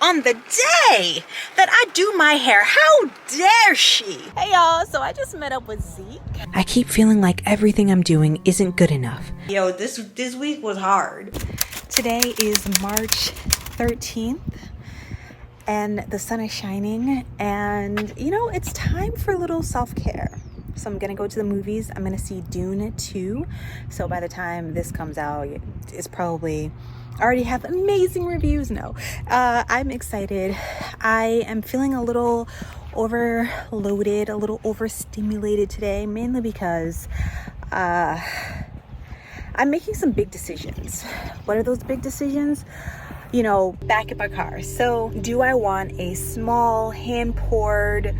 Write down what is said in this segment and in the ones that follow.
on the day that I do my hair. How dare she? Hey y'all, so I just met up with Zeke. I keep feeling like everything I'm doing isn't good enough. Yo, this week was hard. Today is March 13th and the sun is shining, and you know, it's time for a little self-care. So I'm gonna go to the movies. I'm gonna see Dune 2. So by the time this comes out, it's probably already have amazing reviews. No, I'm excited. I am feeling a little overloaded, a little overstimulated today, mainly because I'm making some big decisions. What are those big decisions? You know, back in my car. So do I want a small hand-poured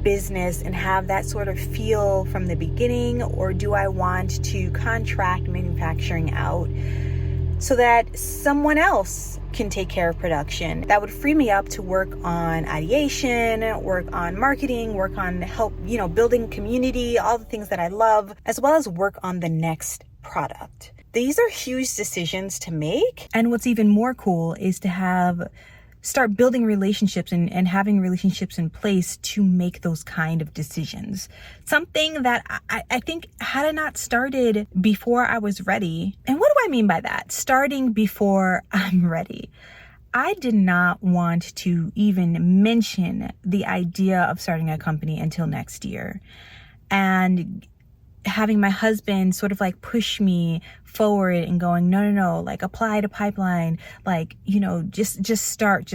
business and have that sort of feel from the beginning, or do I want to contract manufacturing out so that someone else can take care of production? That would free me up to work on ideation, work on marketing, work on building community, all the things that I love, as well as work on the next product. These are huge decisions to make. And what's even more cool is to start building relationships and having relationships in place to make those kind of decisions. Something that I think had I not started before I was ready. And what do I mean by that? Starting before I'm ready. I did not want to even mention the idea of starting a company until next year. And having my husband sort of like push me forward and going, no, like apply to pipeline, like, just start.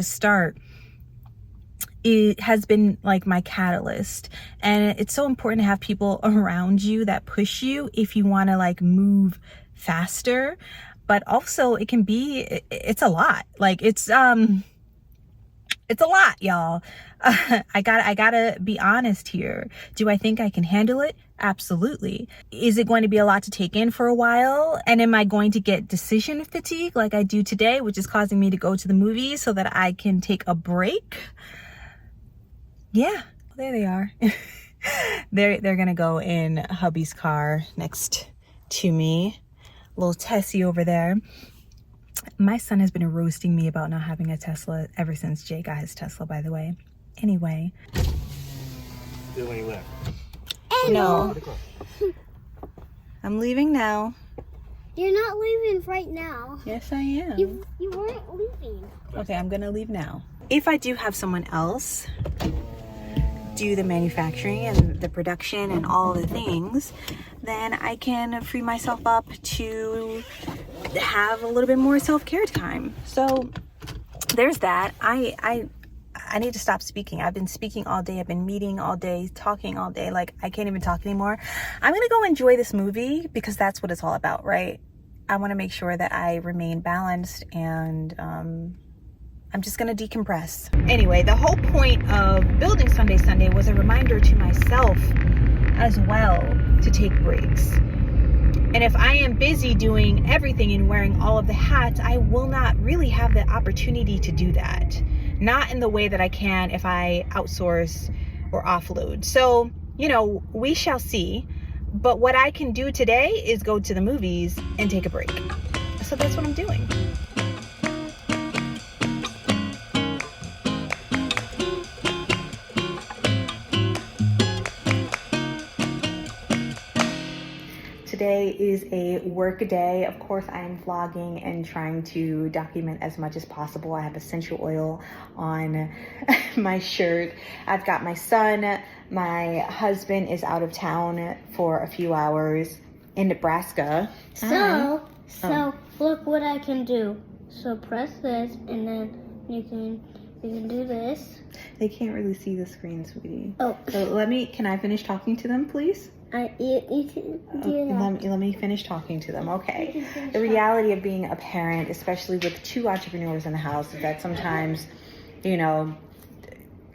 It has been like my catalyst. And it's so important to have people around you that push you if you want to like move faster. But also it's a lot. Like it's a lot, y'all. I gotta be honest here. Do I think I can handle it? Absolutely. Is it going to be a lot to take in for a while? And am I going to get decision fatigue like I do today, which is causing me to go to the movies so that I can take a break? Yeah, there they are. They're gonna go in hubby's car next to me. Little Tessie over there. My son has been roasting me about not having a Tesla ever since Jay got his Tesla, by the way. Anyway. Still ain't left. No. I'm leaving now. You're not leaving right now. Yes, I am. You weren't leaving. Okay, I'm gonna leave now. If I do have someone else do the manufacturing and the production and all the things, then I can free myself up to have a little bit more self-care time. So there's that. I need to stop speaking. I've been speaking all day. I've been meeting all day, talking all day. Like, I can't even talk anymore. I'm going to go enjoy this movie because that's what it's all about, right? I want to make sure that I remain balanced, and I'm just going to decompress. Anyway, the whole point of building Sunday was a reminder to myself as well to take breaks. And if I am busy doing everything and wearing all of the hats, I will not really have the opportunity to do that. Not in the way that I can if I outsource or offload. So, we shall see. But what I can do today is go to the movies and take a break. So that's what I'm doing. Today is a work day. Of course, I am vlogging and trying to document as much as possible. I have essential oil on my shirt. I've got my son. My husband is out of town for a few hours in Nebraska. So look what I can do. So press this, and then you can do this. They can't really see the screen, sweetie. Oh. So can I finish talking to them, please? You can do that. Let me finish talking to them. Okay. The reality of being a parent, especially with two entrepreneurs in the house, is that sometimes,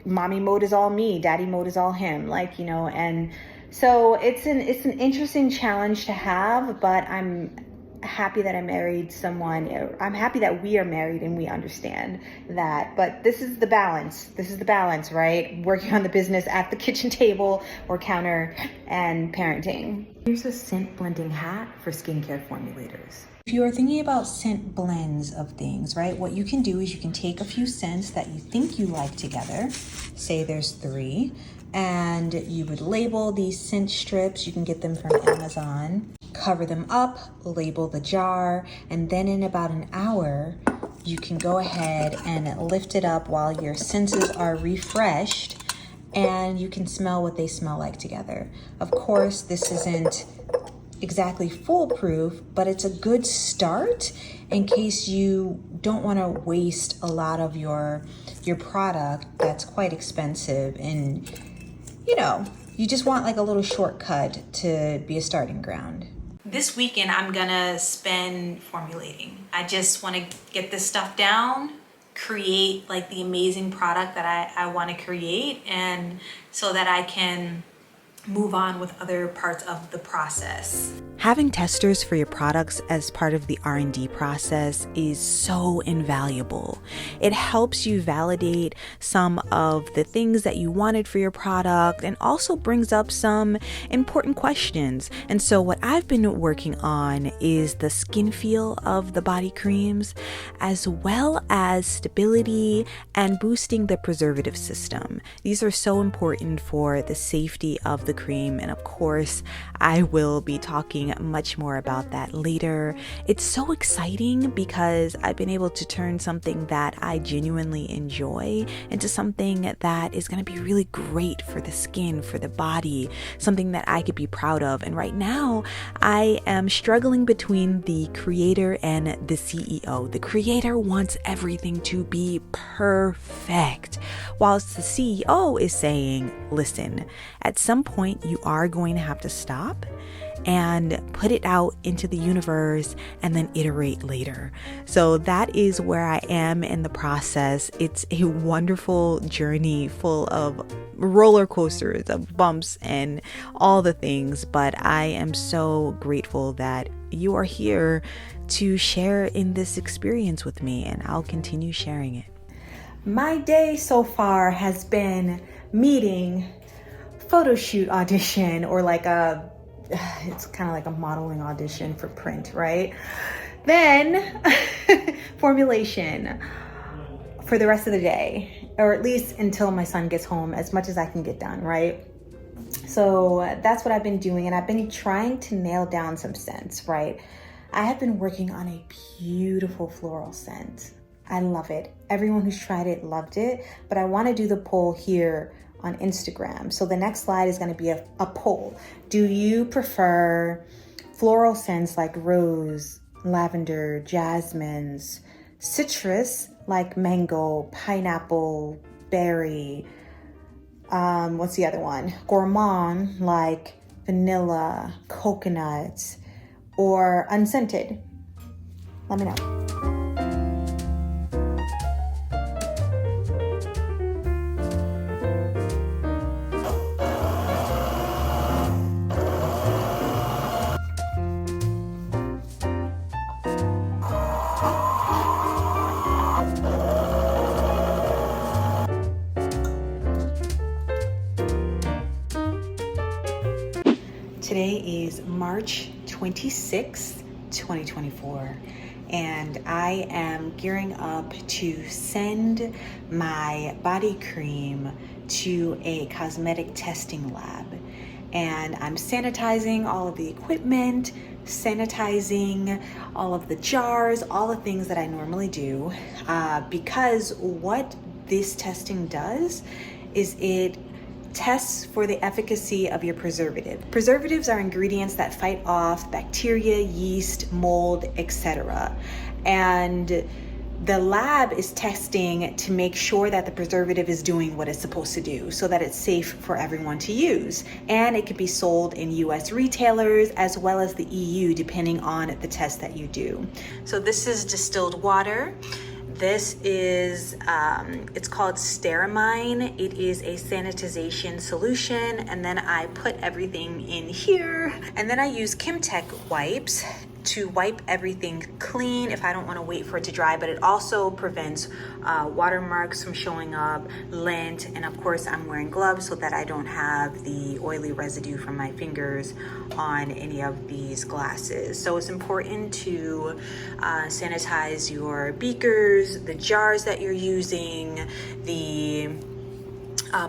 mommy mode is all me, daddy mode is all him. And so it's an interesting challenge to have, but I'm happy that I married someone. I'm happy that we are married and we understand that. But this is the balance. This is the balance, right? Working on the business at the kitchen table or counter and parenting. Here's a scent blending hat for skincare formulators. If you are thinking about scent blends of things, right, what you can do is you can take a few scents that you think you like together, say there's 3, and you would label these scent strips. You can get them from Amazon, cover them up, label the jar, and then in about an hour, you can go ahead and lift it up while your senses are refreshed, and you can smell what they smell like together. Of course, this isn't exactly foolproof, but it's a good start in case you don't want to waste a lot of your product that's quite expensive, and you just want like a little shortcut to be a starting ground. This weekend I'm gonna spend formulating. I just want to get this stuff down, create like the amazing product that I want to create, and so that I can move on with other parts of the process. Having testers for your products as part of the R&D process is so invaluable. It helps you validate some of the things that you wanted for your product and also brings up some important questions. And so what I've been working on is the skin feel of the body creams, as well as stability and boosting the preservative system. These are so important for the safety of the cream, and of course I will be talking much more about that later. It's so exciting because I've been able to turn something that I genuinely enjoy into something that is going to be really great for the skin, for the body, something that I could be proud of. And right now I am struggling between the creator and the CEO. The creator wants everything to be perfect, whilst the CEO is saying, listen, at some point you are going to have to stop and put it out into the universe and then iterate later. So that is where I am in the process. It's a wonderful journey full of roller coasters, of bumps and all the things, but I am so grateful that you are here to share in this experience with me, and I'll continue sharing it. My day so far has been meeting, photo shoot audition, or like it's kind of like a modeling audition for print, right? Then formulation for the rest of the day, or at least until my son gets home, as much as I can get done, right? So that's what I've been doing, and I've been trying to nail down some scents, right? I have been working on a beautiful floral scent. I love it. Everyone who's tried it loved it, but I want to do the poll here on Instagram. So the next slide is going to be a poll. Do you prefer floral scents like rose, lavender, jasmines, citrus like mango, pineapple, berry, what's the other one? Gourmand like vanilla, coconut, or unscented? Let me know. Today is March 26th, 2024, and I am gearing up to send my body cream to a cosmetic testing lab. And I'm sanitizing all of the equipment, sanitizing all of the jars, all the things that I normally do, because what this testing does is it tests for the efficacy of your preservative. Preservatives are ingredients that fight off bacteria, yeast, mold, etc. And the lab is testing to make sure that the preservative is doing what it's supposed to do so that it's safe for everyone to use. And it can be sold in US retailers as well as the EU, depending on the test that you do. So this is distilled water. This is, it's called Steramine. It is a sanitization solution. And then I put everything in here. And then I use Kimtech wipes to wipe everything clean if I don't want to wait for it to dry, but it also prevents watermarks from showing up, lint, and of course I'm wearing gloves so that I don't have the oily residue from my fingers on any of these glasses. So it's important to sanitize your beakers, the jars that you're using, the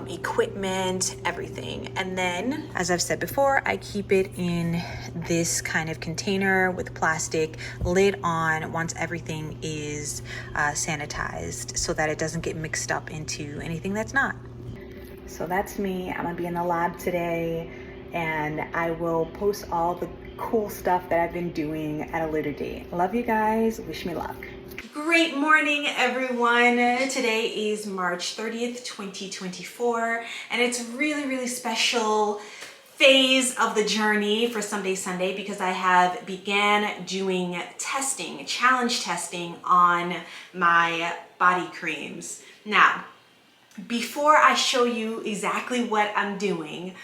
equipment, everything. And then, as I've said before, I keep it in this kind of container with plastic lid on once everything is sanitized, so that it doesn't get mixed up into anything that's not. So that's me. I'm gonna be in the lab today, and I will post all the cool stuff that I've been doing at a later date. Love you guys. Wish me luck. Great morning, everyone. Today is March 30th, 2024, and it's really special phase of the journey for Someday Sunday because I have began doing testing, challenge testing on my body creams. Now, before I show you exactly what I'm doing,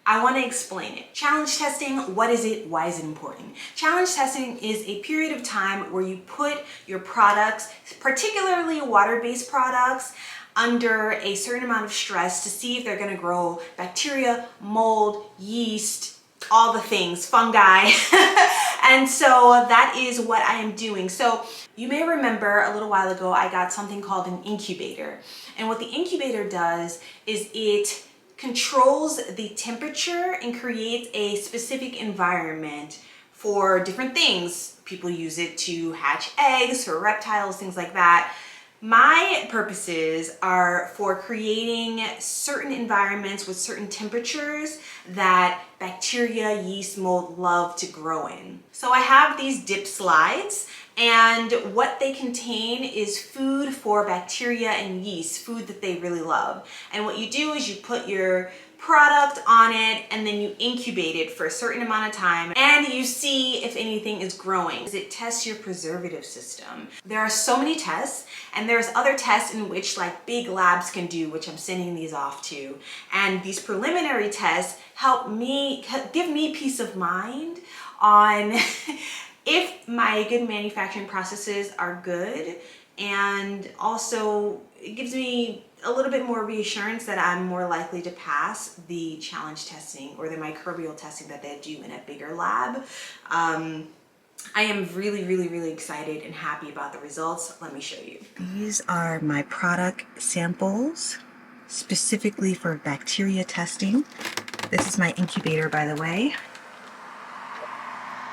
I want to explain it. Challenge testing, what is it? Why is it important? Challenge testing is a period of time where you put your products, particularly water-based products, under a certain amount of stress to see if they're going to grow bacteria, mold, yeast, all the things, fungi. And so that is what I am doing. So you may remember a little while ago, I got something called an incubator. And what the incubator does is it controls the temperature and creates a specific environment for different things. People use it to hatch eggs for reptiles, things like that. My purposes are for creating certain environments with certain temperatures that bacteria, yeast, mold love to grow in. So I have these dip slides, and what they contain is food for bacteria and yeast, food that they really love. And what you do is you put your product on it and then you incubate it for a certain amount of time and you see if anything is growing. It tests your preservative system. There are so many tests, and there's other tests in which like big labs can do, which I'm sending these off to. And these preliminary tests help me, give me peace of mind on if my good manufacturing processes are good, and also it gives me a little bit more reassurance that I'm more likely to pass the challenge testing or the microbial testing that they do in a bigger lab. I am really excited and happy about the results. Let me show you. These are my product samples specifically for bacteria testing. This is my incubator, by the way.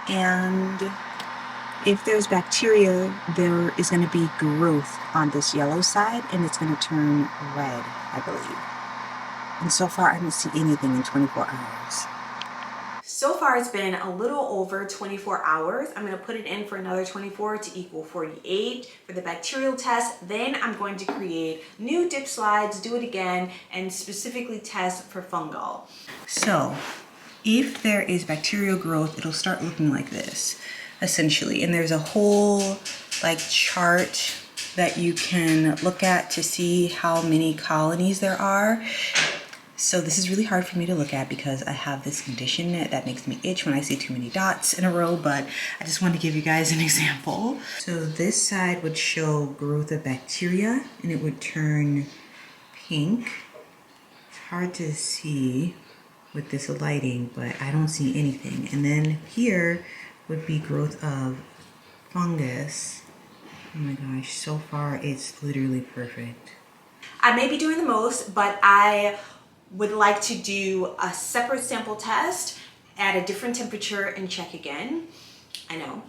And if there's bacteria, there is going to be growth on this yellow side, and it's going to turn red, I believe. And so far, I didn't see anything in 24 hours. So far, it's been a little over 24 hours. I'm going to put it in for another 24 to equal 48 for the bacterial test. Then I'm going to create new dip slides, do it again, and specifically test for fungal. So if there is bacterial growth, it'll start looking like this, essentially. And there's a whole like chart that you can look at to see how many colonies there are. So this is really hard for me to look at because I have this condition that makes me itch when I see too many dots in a row, but I just want to give you guys an example. So this side would show growth of bacteria and it would turn pink. It's hard to see with this lighting, but I don't see anything. And then here would be growth of fungus. Oh my gosh, so far it's literally perfect. I may be doing the most, but I would like to do a separate sample test at a different temperature and check again. I know.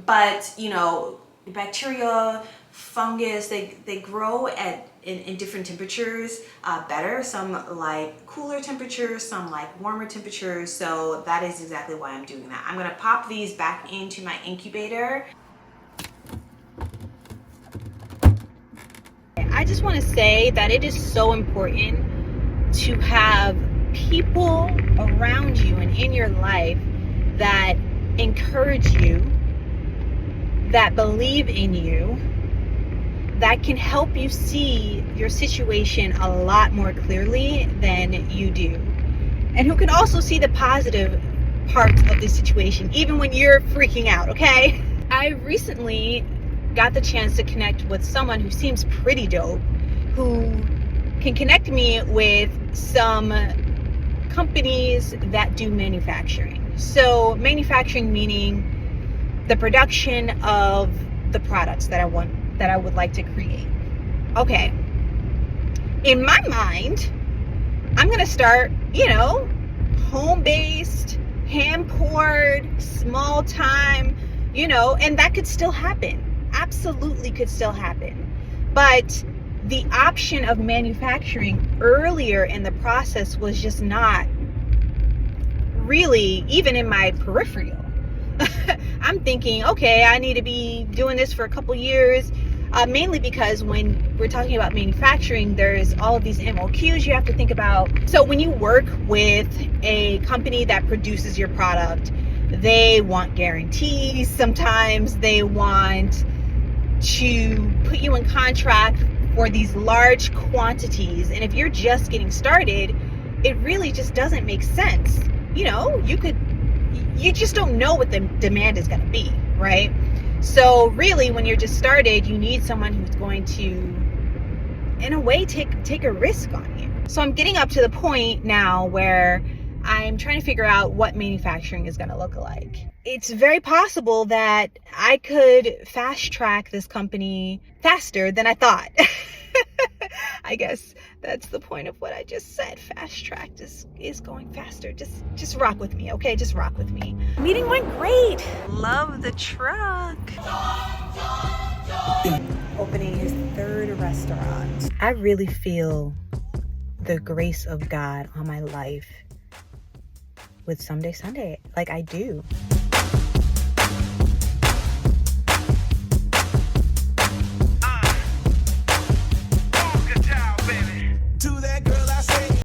But you know, bacteria, fungus, they grow in different temperatures better. Some like cooler temperatures, some like warmer temperatures. So that is exactly why I'm doing that. I'm gonna pop these back into my incubator. I just want to say that it is so important to have people around you and in your life that encourage you, that believe in you, that can help you see your situation a lot more clearly than you do, and who can also see the positive part of the situation, even when you're freaking out, okay? I recently got the chance to connect with someone who seems pretty dope, who can connect me with some companies that do manufacturing. So manufacturing meaning the production of the products that I would like to create. Okay. In my mind, I'm gonna start, home-based, hand-poured, small time, and that could still happen. Absolutely could still happen. But the option of manufacturing earlier in the process was just not really even in my peripheral. I'm thinking, okay, I need to be doing this for a couple years, mainly because when we're talking about manufacturing, there's all of these MOQs you have to think about. So when you work with a company that produces your product, they want guarantees. Sometimes they want to put you in contract for these large quantities. And if you're just getting started, it really just doesn't make sense. You just don't know what the demand is going to be, right? So really, when you're just started, you need someone who's going to, in a way, take a risk on you. So I'm getting up to the point now where I'm trying to figure out what manufacturing is going to look like. It's very possible that I could fast track this company faster than I thought. I guess that's the point of what I just said. Fast track is going faster. Just rock with me, okay? Just rock with me. Meeting went great. Love the truck. Opening his third restaurant. I really feel the grace of God on my life with Someday Sunday. Like, I do.